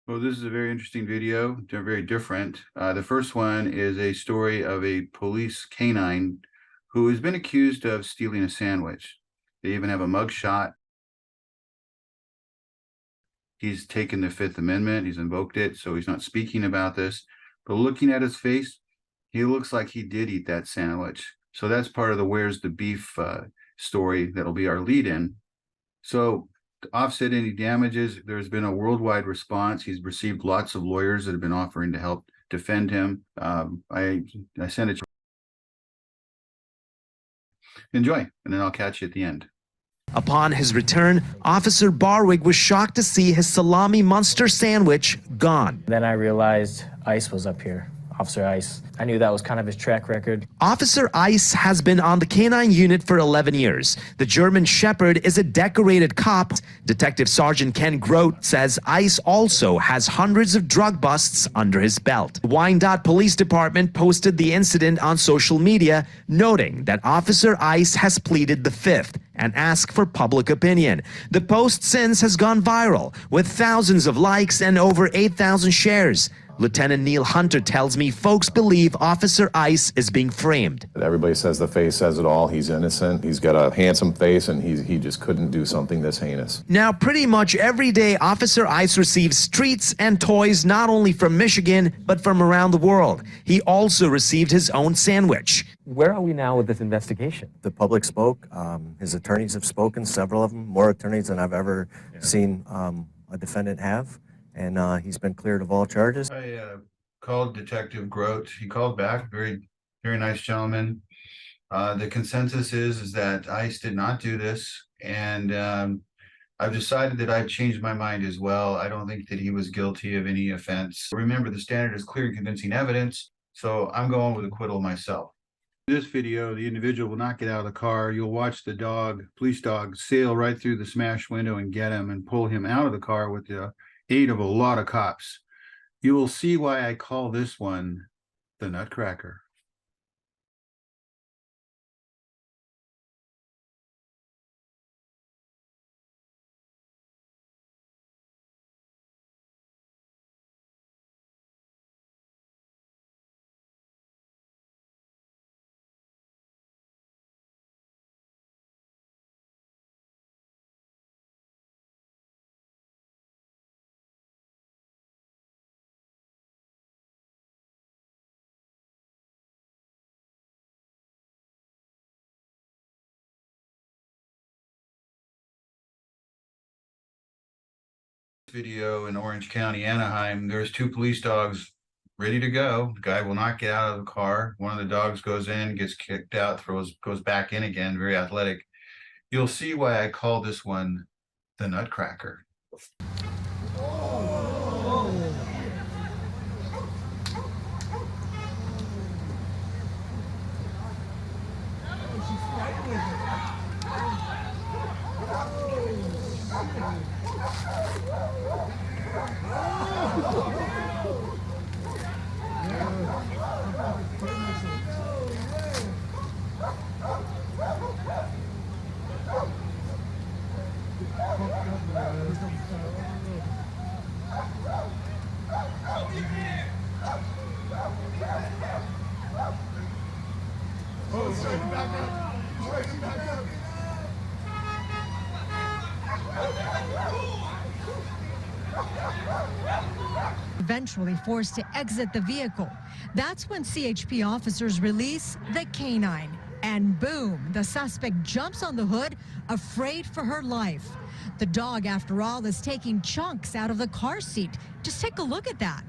Well, this is a very interesting video. They're very different. The first one is a story of a police K-9 who has been accused of stealing a sandwich. They even have a mug shot. He's taken the Fifth Amendment. He's invoked it, so he's not speaking about this. But looking at his face, he looks like he did eat that sandwich. So that's part of the "Where's the Beef" story that'll be our lead-in. So to offset any damages, there's been a worldwide response. He's received lots of lawyers that have been offering to help defend him. I sent it. Enjoy, and then I'll catch you at the end. Upon his return, Officer Barwig was shocked to see his salami monster sandwich gone. Then I realized Ice was up here. Officer Ice. I knew that was kind of his track record. Officer Ice has been on the K-9 unit for 11 years. The German Shepherd is a decorated cop. Detective Sergeant Ken Grote says Ice also has hundreds of drug busts under his belt. The Wyandotte Police Department posted the incident on social media, noting that Officer Ice has pleaded the Fifth and asked for public opinion. The post since has gone viral, with thousands of likes and over 8,000 shares. Lieutenant Neil Hunter tells me folks believe Officer Ice is being framed. Everybody says the face says it all. He's innocent. He's got a handsome face, and he just couldn't do something this heinous. Now, pretty much every day, Officer Ice receives treats and toys not only from Michigan, but from around the world. He also received his own sandwich. Where are we now with this investigation? The public spoke. His attorneys have spoken, several of them, more attorneys than I've ever seen a defendant have. And he's been cleared of all charges. I called Detective Grote. He called back. Very nice gentleman. The consensus is that Ice did not do this, and I've decided that I've changed my mind as well. I don't think that he was guilty of any offense. Remember, the standard is clear and convincing evidence, so I'm going with acquittal myself. In this video, the individual will not get out of the car. You'll watch the police dog, sail right through the smashed window and get him and pull him out of the car with the aid of a lot of cops. You will see why I call this one the Nutcracker. Video in Orange County, Anaheim, there's two police dogs ready to go. The guy will not get out of the car. One of the dogs goes in, gets kicked out, goes back in again, very athletic. You'll see why I call this one the Nutcracker. Eventually forced to exit the vehicle. That's when CHP officers release the K-9. And boom, the suspect jumps on the hood, afraid for her life. The dog, after all, is taking chunks out of the car seat. Just take a look at that.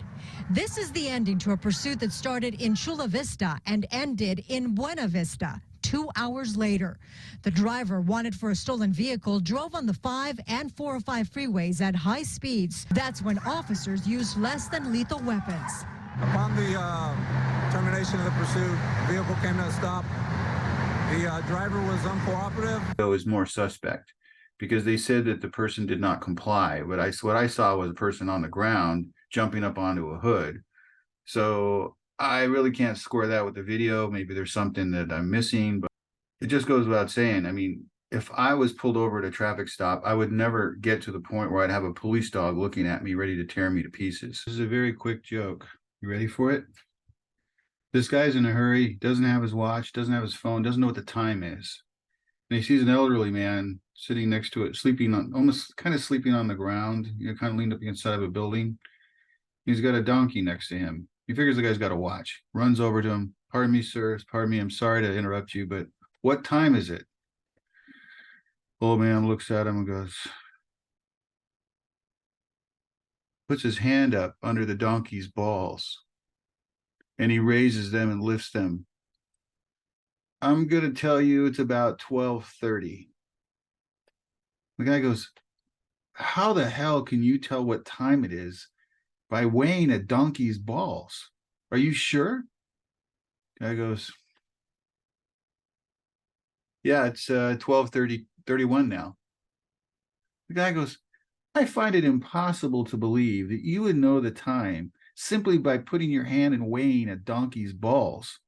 This is the ending to a pursuit that started in Chula Vista and ended in Buena Vista. 2 hours later, the driver, wanted for a stolen vehicle, drove on the 5 and 405 freeways at high speeds. That's when officers used less than lethal weapons. Upon the termination of the pursuit, the vehicle came to a stop. The driver was uncooperative. It was more suspect because they said that the person did not comply. But what I saw was a person on the ground jumping up onto a hood. So I really can't square that with the video. Maybe there's something that I'm missing, but it just goes without saying. I mean, if I was pulled over at a traffic stop, I would never get to the point where I'd have a police dog looking at me ready to tear me to pieces. This is a very quick joke. You ready for it? This guy's in a hurry, doesn't have his watch, doesn't have his phone, doesn't know what the time is. And he sees an elderly man sitting next to it, sleeping on, almost kind of sleeping on the ground, kind of leaned up against the side of a building. He's got a donkey next to him. He figures the guy's got a watch, runs over to him. Pardon me, sir. Pardon me. I'm sorry to interrupt you, but what time is it? Old man looks at him and goes, puts his hand up under the donkey's balls, and he raises them and lifts them. I'm going to tell you it's about 12:30. The guy goes, how the hell can you tell what time it is by weighing a donkey's balls? Are you sure? Guy goes, yeah, it's 12:31 now. The guy goes, I find it impossible to believe that you would know the time simply by putting your hand and weighing a donkey's balls.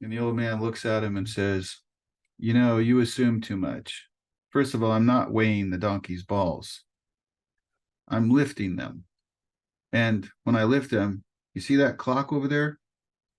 And the old man looks at him and says, you know, you assume too much. First of all, I'm not weighing the donkey's balls. I'm lifting them. And when I lift them, you see that clock over there?